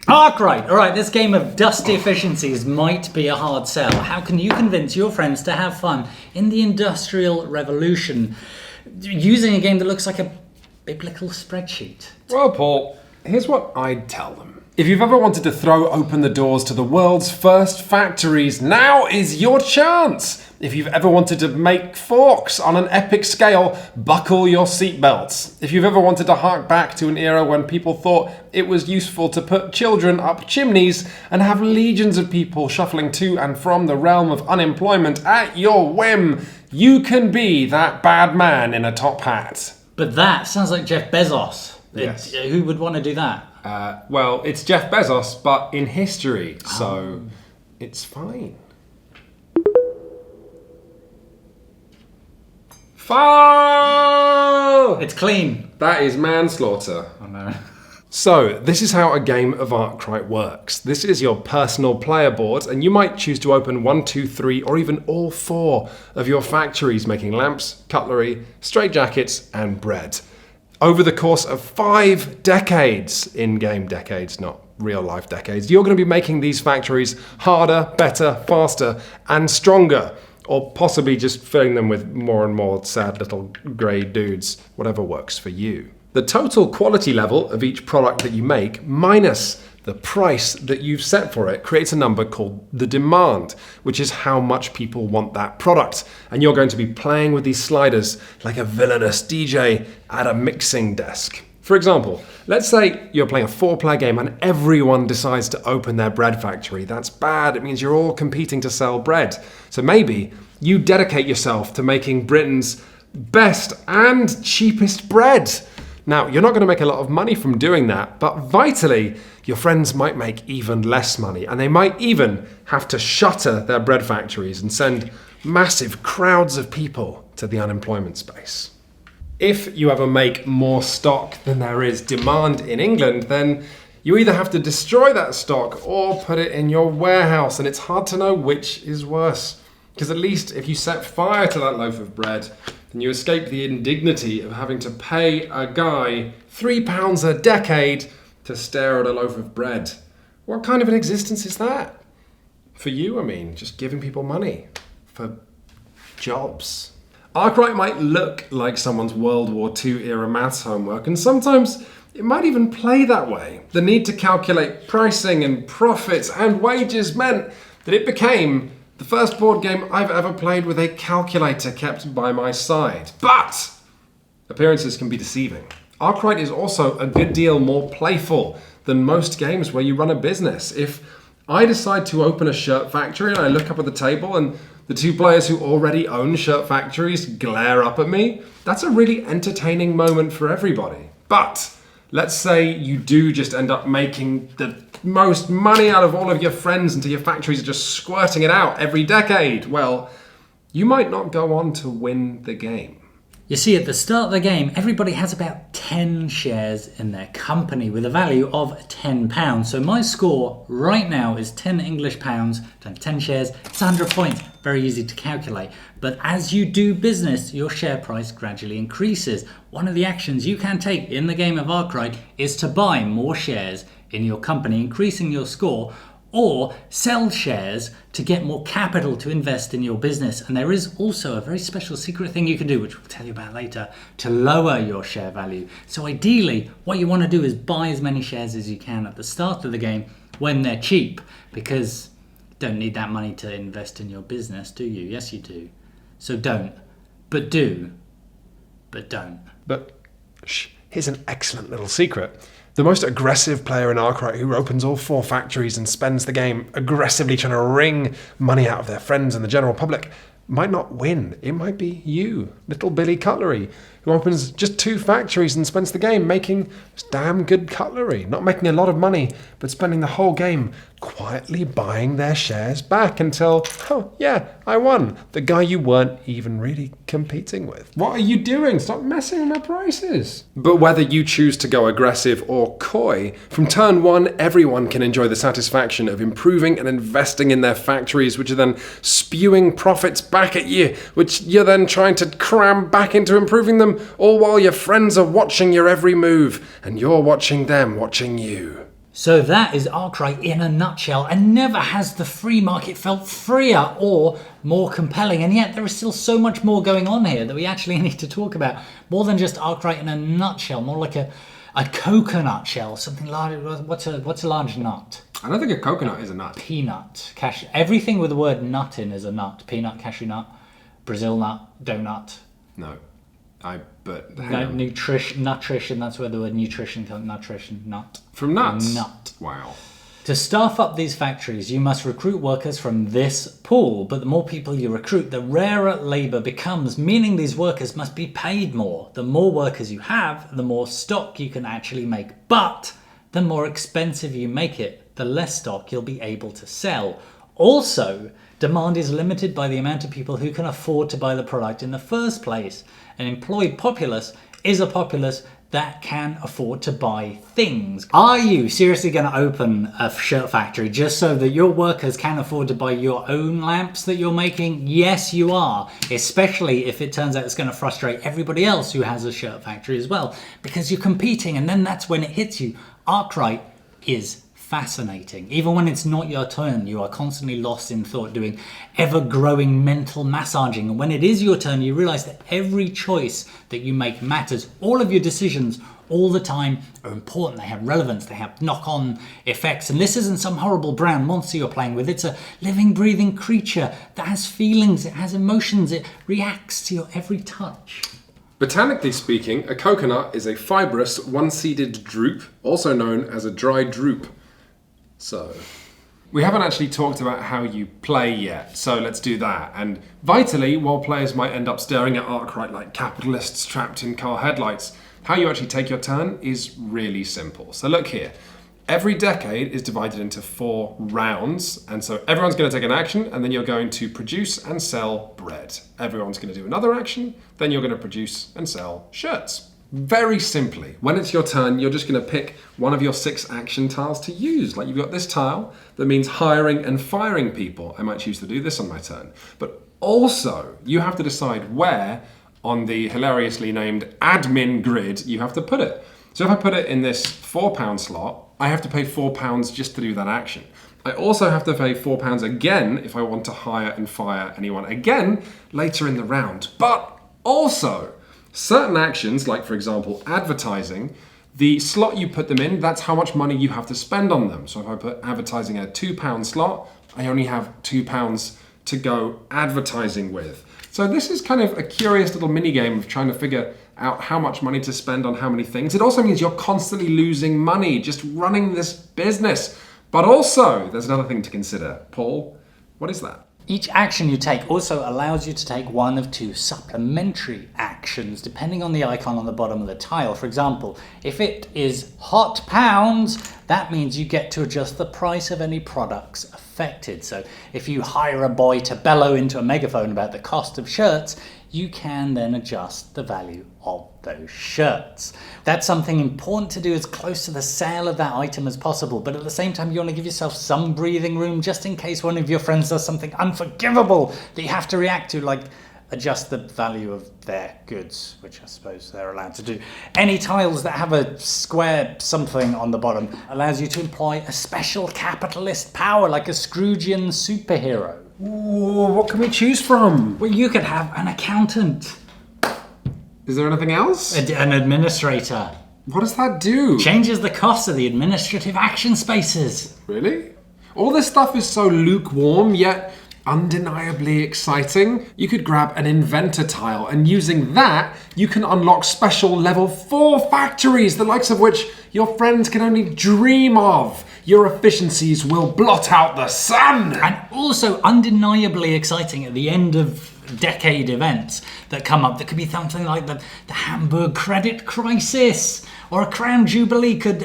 Arkwright! Alright, this game of dusty efficiencies might be a hard sell. How can you convince your friends to have fun in the Industrial Revolution using a game that looks like a biblical spreadsheet? Well, Paul, here's what I'd tell them. If you've ever wanted to throw open the doors to the world's first factories, now is your chance. If you've ever wanted to make forks on an epic scale, buckle your seatbelts. If you've ever wanted to hark back to an era when people thought it was useful to put children up chimneys and have legions of people shuffling to and from the realm of unemployment at your whim, you can be that bad man in a top hat. But that sounds like Jeff Bezos. Yes. Who would want to do that? Well, it's Jeff Bezos, but in history, so it's fine. File! It's clean. That is manslaughter. Oh no. So, this is how a game of Arkwright works. This is your personal player board, and you might choose to open 1, 2, 3, or even all 4 of your factories making lamps, cutlery, straitjackets, and bread. Over the course of 5 decades, in-game decades, not real-life decades, you're going to be making these factories harder, better, faster, and stronger. Or possibly just filling them with more and more sad little grey dudes, whatever works for you. The total quality level of each product that you make, minus the price that you've set for it, creates a number called the demand, which is how much people want that product. And you're going to be playing with these sliders like a villainous DJ at a mixing desk. For example, let's say you're playing a 4-player game and everyone decides to open their bread factory. That's bad. It means you're all competing to sell bread. So maybe you dedicate yourself to making Britain's best and cheapest bread. Now, you're not going to make a lot of money from doing that, but vitally, your friends might make even less money, and they might even have to shutter their bread factories and send massive crowds of people to the unemployment space. If you ever make more stock than there is demand in England, then you either have to destroy that stock or put it in your warehouse, and it's hard to know which is worse. Because at least if you set fire to that loaf of bread, then you escape the indignity of having to pay a guy £3 a decade to stare at a loaf of bread. What kind of an existence is that? For you, I mean, just giving people money for jobs. Arkwright might look like someone's World War II era maths homework, and sometimes it might even play that way. The need to calculate pricing and profits and wages meant that it became the first board game I've ever played with a calculator kept by my side. But appearances can be deceiving. Arkwright is also a good deal more playful than most games where you run a business. If I decide to open a shirt factory and I look up at the table and the 2 players who already own shirt factories glare up at me, that's a really entertaining moment for everybody. But let's say you do just end up making the most money out of all of your friends until your factories are just squirting it out every decade. Well, you might not go on to win the game. You see, at the start of the game, everybody has about 10 shares in their company with a value of £10. So my score right now is 10 English pounds times 10 shares. It's 100 points. Very easy to calculate. But as you do business, your share price gradually increases. One of the actions you can take in the game of Arkwright is to buy more shares in your company, increasing your score, or sell shares to get more capital to invest in your business. And there is also a very special secret thing you can do, which we'll tell you about later, to lower your share value. So ideally, what you want to do is buy as many shares as you can at the start of the game when they're cheap, because you don't need that money to invest in your business, do you? Yes, you do. So don't, but do, but don't. But here's an excellent little secret. The most aggressive player in Arkwright, who opens all 4 factories and spends the game aggressively trying to wring money out of their friends and the general public, might not win. It might be you, little Billy Cutlery, who opens just 2 factories and spends the game making damn good cutlery. Not making a lot of money, but spending the whole game quietly buying their shares back until, oh yeah, I won. The guy you weren't even really competing with. What are you doing? Stop messing with my prices. But whether you choose to go aggressive or coy, from turn 1, everyone can enjoy the satisfaction of improving and investing in their factories, which are then spewing profits back at you, which you're then trying to cram back into improving them, all while your friends are watching your every move, and you're watching them watching you. So that is Arkwright in a nutshell, and never has the free market felt freer or more compelling, and yet there is still so much more going on here that we actually need to talk about. More than just Arkwright in a nutshell, more like a coconut shell, something large. What's a large nut? I don't think a coconut is a nut. Peanut. Everything with the word nut in is a nut. Peanut, cashew nut, Brazil nut, donut. No. Nutrition, that's where the word nutrition comes. Nutrition, nut. From nuts? Nut. Wow. To staff up these factories, you must recruit workers from this pool, but the more people you recruit, the rarer labour becomes, meaning these workers must be paid more. The more workers you have, the more stock you can actually make, but the more expensive you make it, the less stock you'll be able to sell. Also, demand is limited by the amount of people who can afford to buy the product in the first place. An employed populace is a populace that can afford to buy things. Are you seriously going to open a shirt factory just so that your workers can afford to buy your own lamps that you're making? Yes, you are. Especially if it turns out it's going to frustrate everybody else who has a shirt factory as well, because you're competing, and then that's when it hits you. Arkwright is fascinating. Even when it's not your turn, you are constantly lost in thought, doing ever-growing mental massaging. And when it is your turn, you realize that every choice that you make matters. All of your decisions all the time are important. They have relevance. They have knock-on effects. And this isn't some horrible brown monster you're playing with. It's a living, breathing creature that has feelings. It has emotions. It reacts to your every touch. Botanically speaking, a coconut is a fibrous, one-seeded drupe, also known as a dry drupe. So, we haven't actually talked about how you play yet, so let's do that. And vitally, while players might end up staring at Arkwright like capitalists trapped in car headlights, how you actually take your turn is really simple. So look here. Every decade is divided into 4 rounds, and so everyone's going to take an action, and then you're going to produce and sell bread. Everyone's going to do another action, then you're going to produce and sell shirts. Very simply, when it's your turn, you're just going to pick one of your 6 action tiles to use. Like you've got this tile that means hiring and firing people. I might choose to do this on my turn. But also, you have to decide where on the hilariously named admin grid you have to put it. So if I put it in this £4 slot, I have to pay £4 just to do that action. I also have to pay £4 again if I want to hire and fire anyone again later in the round. But also, certain actions, like for example advertising, the slot you put them in, that's how much money you have to spend on them. So if I put advertising in a £2 slot, I only have £2 to go advertising with. So this is kind of a curious little mini game of trying to figure out how much money to spend on how many things. It also means you're constantly losing money just running this business. But also, there's another thing to consider. Paul, what is that? Each action you take also allows you to take one of 2 supplementary actions, depending on the icon on the bottom of the tile. For example, if it is hot pounds, that means you get to adjust the price of any products affected. So if you hire a boy to bellow into a megaphone about the cost of shirts, you can then adjust the value of those shirts. That's something important to do as close to the sale of that item as possible, but at the same time you want to give yourself some breathing room just in case one of your friends does something unforgivable that you have to react to, like adjust the value of their goods, which I suppose they're allowed to do. Any tiles that have a square something on the bottom allows you to employ a special capitalist power like a Scroogian superhero. Ooh, what can we choose from? Well, you could have an accountant. Is there anything else? An administrator. What does that do? Changes the cost of the administrative action spaces. Really? All this stuff is so lukewarm, yet undeniably exciting. You could grab an inventor tile, and using that, you can unlock special level 4 factories, the likes of which your friends can only dream of. Your efficiencies will blot out the sun. And also undeniably exciting at the end of decade events that come up. That could be something like the Hamburg credit crisis, or a crown jubilee could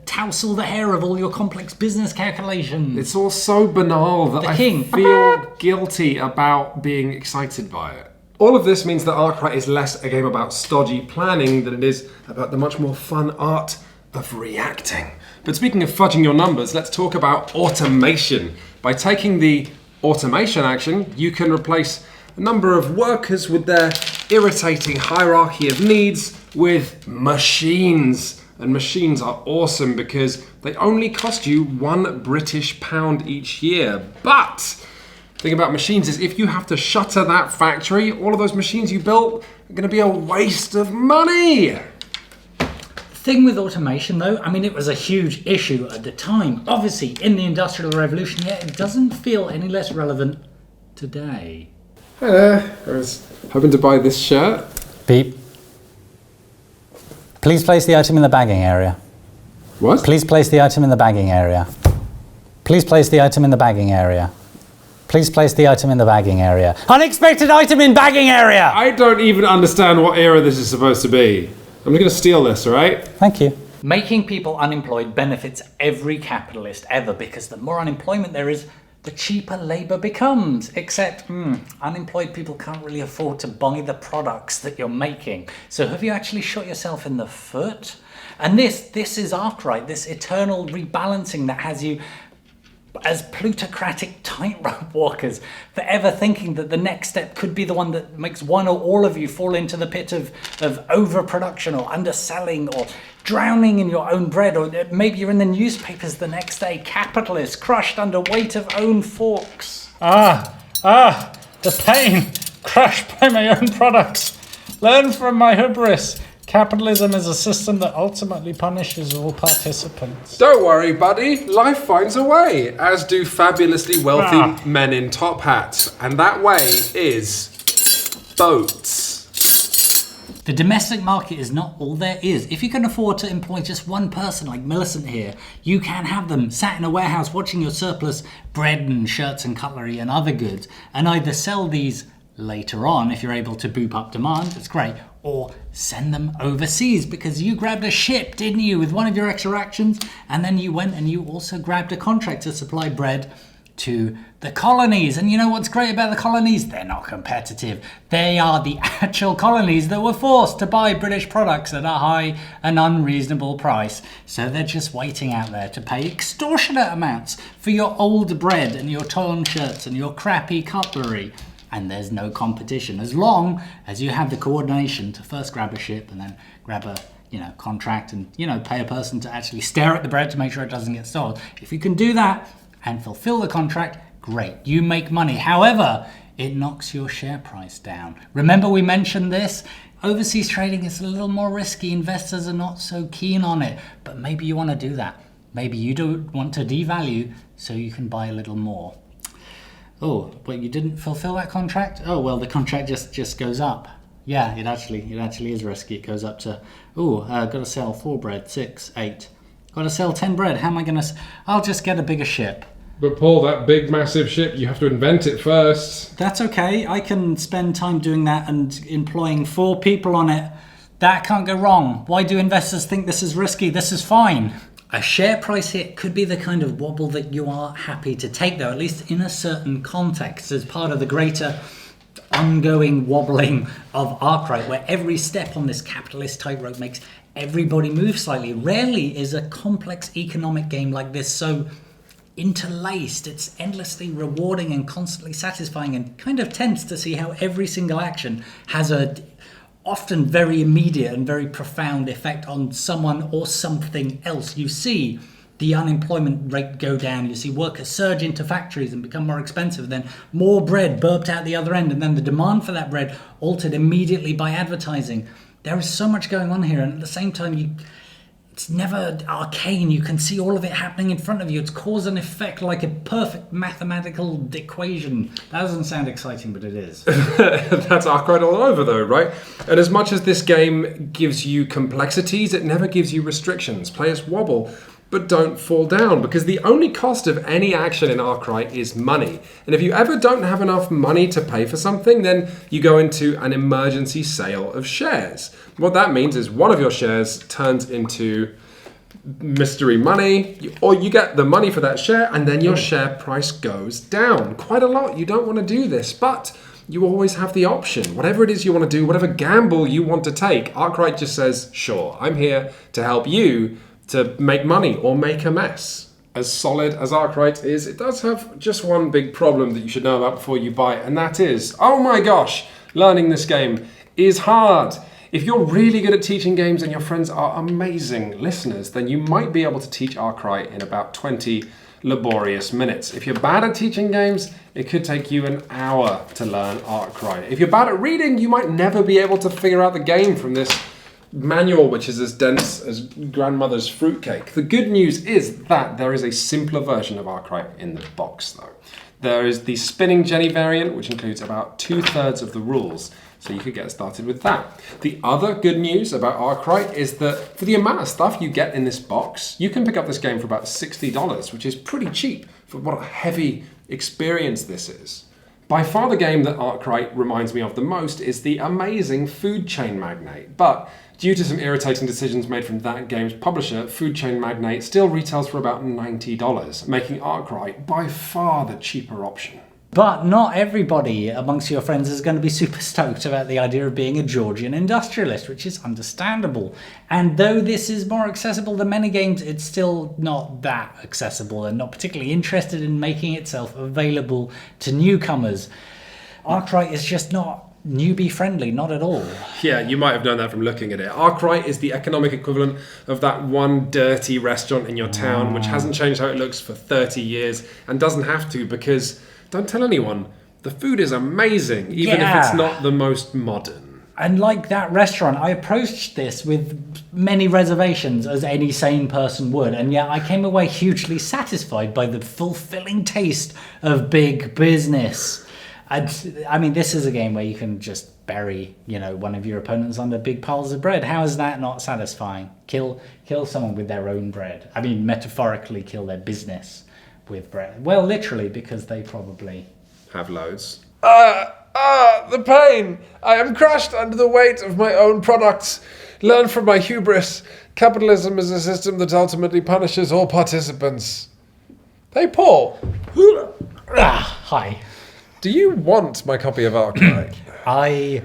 tousle the hair of all your complex business calculations. It's all so banal that I feel guilty about being excited by it. All of this means that Arkwright is less a game about stodgy planning than it is about the much more fun art of reacting. But speaking of fudging your numbers, let's talk about automation. By taking the automation action, you can replace a number of workers with their irritating hierarchy of needs with machines. And machines are awesome because they only cost you £1 each year. But the thing about machines is if you have to shutter that factory, all of those machines you built are going to be a waste of money. Thing with automation though, I mean, it was a huge issue at the time, obviously in the Industrial Revolution, yet it doesn't feel any less relevant today. Hi there, I was hoping to buy this shirt. Beep. Please place the item in the bagging area. What? Please place the item in the bagging area. Please place the item in the bagging area. Please place the item in the bagging area. Unexpected item in bagging area! I don't even understand what era this is supposed to be. I'm going to steal this, alright? Thank you. Making people unemployed benefits every capitalist ever, because the more unemployment there is, the cheaper labour becomes. Except, unemployed people can't really afford to buy the products that you're making. So have you actually shot yourself in the foot? And this is Arkwright, this eternal rebalancing that has you as plutocratic tightrope walkers, forever thinking that the next step could be the one that makes one or all of you fall into the pit of overproduction or underselling or drowning in your own bread, or maybe you're in the newspapers the next day, capitalist crushed under weight of own forks. The pain, crushed by my own products. Learn from my hubris. Capitalism is a system that ultimately punishes all participants. Don't worry, buddy. Life finds a way, as do fabulously wealthy men in top hats. And that way is boats. The domestic market is not all there is. If you can afford to employ just one person like Millicent here, you can have them sat in a warehouse watching your surplus bread and shirts and cutlery and other goods, and either sell these later on if you're able to boop up demand, it's great, or send them overseas because you grabbed a ship, didn't you, with one of your extra actions, and then you went and you also grabbed a contract to supply bread to the colonies. And you know what's great about the colonies? They're not competitive. They are the actual colonies that were forced to buy British products at a high and unreasonable price. So they're just waiting out there to pay extortionate amounts for your old bread and your torn shirts and your crappy cutlery. And there's no competition as long as you have the coordination to first grab a ship and then grab a contract and pay a person to actually stare at the bread to make sure it doesn't get stolen. If you can do that and fulfill the contract, great, you make money. However, it knocks your share price down. Remember we mentioned this? Overseas trading is a little more risky. Investors are not so keen on it, but maybe you want to do that. Maybe you do want to devalue so you can buy a little more. Oh, but you didn't fulfill that contract? Oh, well, the contract just goes up. Yeah, it actually is risky. It goes up to, got to sell 4 bread, 6, 8. Got to sell 10 bread. How am I going to... I'll just get a bigger ship. But Paul, that big massive ship, you have to invent it first. That's okay. I can spend time doing that and employing 4 people on it. That can't go wrong. Why do investors think this is risky? This is fine. A share price hit could be the kind of wobble that you are happy to take, though, at least in a certain context, as part of the greater ongoing wobbling of Arkwright, where every step on this capitalist tightrope makes everybody move slightly. Rarely is a complex economic game like this so interlaced. It's endlessly rewarding and constantly satisfying, and kind of tense to see how every single action has a often very immediate and very profound effect on someone or something else. You see the unemployment rate go down, you see workers surge into factories and become more expensive, then more bread burped out the other end, and then the demand for that bread altered immediately by advertising. There is so much going on here, and at the same time it's never arcane. You can see all of it happening in front of you. It's cause and effect like a perfect mathematical equation. That doesn't sound exciting, but it is. That's Arkwright all over though, right? And as much as this game gives you complexities, it never gives you restrictions. Players wobble, but don't fall down, because the only cost of any action in Arkwright is money. And if you ever don't have enough money to pay for something, then you go into an emergency sale of shares. What that means is one of your shares turns into mystery money, or you get the money for that share, and then your share price goes down quite a lot. You don't want to do this, but you always have the option. Whatever it is you want to do, whatever gamble you want to take, Arkwright just says, sure, I'm here to help you to make money or make a mess. As solid as Arkwright is, it does have just one big problem that you should know about before you buy it, and that is, oh my gosh, learning this game is hard. If you're really good at teaching games and your friends are amazing listeners, then you might be able to teach Arkwright in about 20 laborious minutes. If you're bad at teaching games, it could take you an hour to learn Arkwright. If you're bad at reading, you might never be able to figure out the game from this manual, which is as dense as grandmother's fruitcake. The good news is that there is a simpler version of Arkwright in the box, though. There is the spinning Jenny variant, which includes about 2/3 of the rules. So you could get started with that. The other good news about Arkwright is that for the amount of stuff you get in this box, you can pick up this game for about $60, which is pretty cheap for what a heavy experience this is. By far the game that Arkwright reminds me of the most is the amazing Food Chain Magnate, but due to some irritating decisions made from that game's publisher, Food Chain Magnate still retails for about $90, making Arkwright by far the cheaper option. But not everybody amongst your friends is going to be super stoked about the idea of being a Georgian industrialist, which is understandable. And though this is more accessible than many games, it's still not that accessible and not particularly interested in making itself available to newcomers. Arkwright is just not newbie friendly, not at all. Yeah, you might have known that from looking at it. Arkwright is the economic equivalent of that one dirty restaurant in your town, which hasn't changed how it looks for 30 years and doesn't have to, because don't tell anyone, the food is amazing, even if it's not the most modern. And like that restaurant, I approached this with many reservations, as any sane person would, and yet I came away hugely satisfied by the fulfilling taste of big business. I mean, this is a game where you can just bury, one of your opponents under big piles of bread. How is that not satisfying? Kill someone with their own bread. I mean, metaphorically, kill their business with bread. Well, literally, because they probably have loads. The pain! I am crushed under the weight of my own products. Learn from my hubris. Capitalism is a system that ultimately punishes all participants. Hey, Paul. Hi. Do you want my copy of Arkwright? I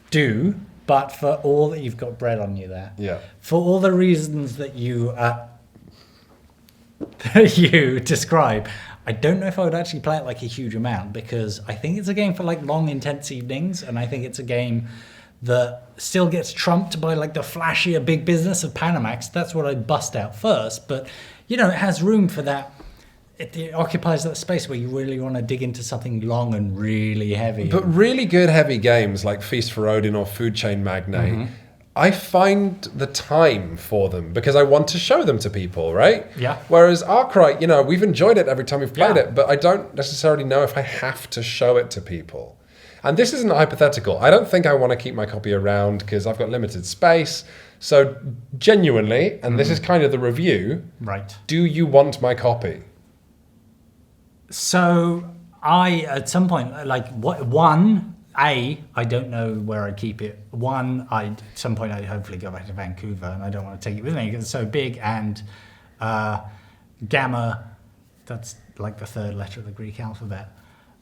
do, but for all that you've got bread on you there. Yeah. For all the reasons that you you describe, I don't know if I would actually play it like a huge amount, because I think it's a game for like long, intense evenings, and I think it's a game that still gets trumped by like the flashier big business of Panamax. That's what I'd bust out first, but it has room for that. It occupies that space where you really want to dig into something long and really heavy. But really good heavy games like Feast for Odin or Food Chain Magnate, I find the time for them because I want to show them to people, right? Yeah. Whereas Arkwright, we've enjoyed it every time we've played it, but I don't necessarily know if I have to show it to people. And this isn't hypothetical. I don't think I want to keep my copy around because I've got limited space. So genuinely, and this is kind of the review, right? Do you want my copy? So at some point, I don't know where I'd keep it. At some point I'd hopefully go back to Vancouver, and I don't want to take it with me because it's so big. And Gamma, that's like the third letter of the Greek alphabet.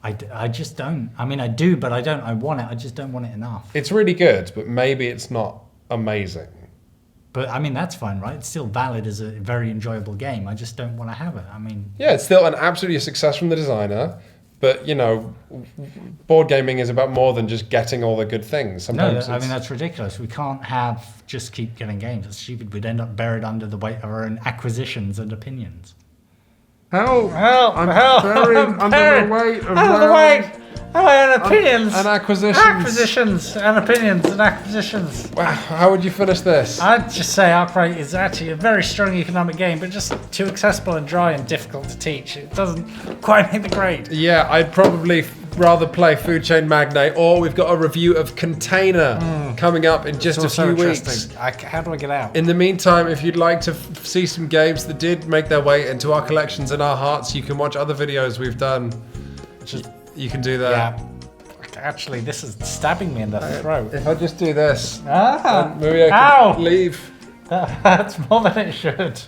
I just don't. I mean, I do, but I don't. I want it. I just don't want it enough. It's really good, but maybe it's not amazing. But I mean, that's fine, right? It's still valid as a very enjoyable game. I just don't want to have it. I mean, yeah, it's still an absolutely success from the designer. But, board gaming is about more than just getting all the good things. Sometimes I mean, that's ridiculous. We can't just keep getting games. That's stupid. We'd end up buried under the weight of our own acquisitions and opinions. Help! I'm buried under the weight of and opinions. And acquisitions. Acquisitions and opinions and acquisitions. Wow, how would you finish this? I'd just say Arkwright is actually a very strong economic game, but just too accessible and dry and difficult to teach. It doesn't quite make the grade. Yeah, I'd probably rather play Food Chain Magnate, or we've got a review of Container coming up in just a few weeks. How do I get out? In the meantime, if you'd like to see some games that did make their way into our collections and our hearts, you can watch other videos we've done. You can do that. Yeah. Actually, this is stabbing me in the throat. If I just do this, Ah! maybe I can leave. That's more than it should.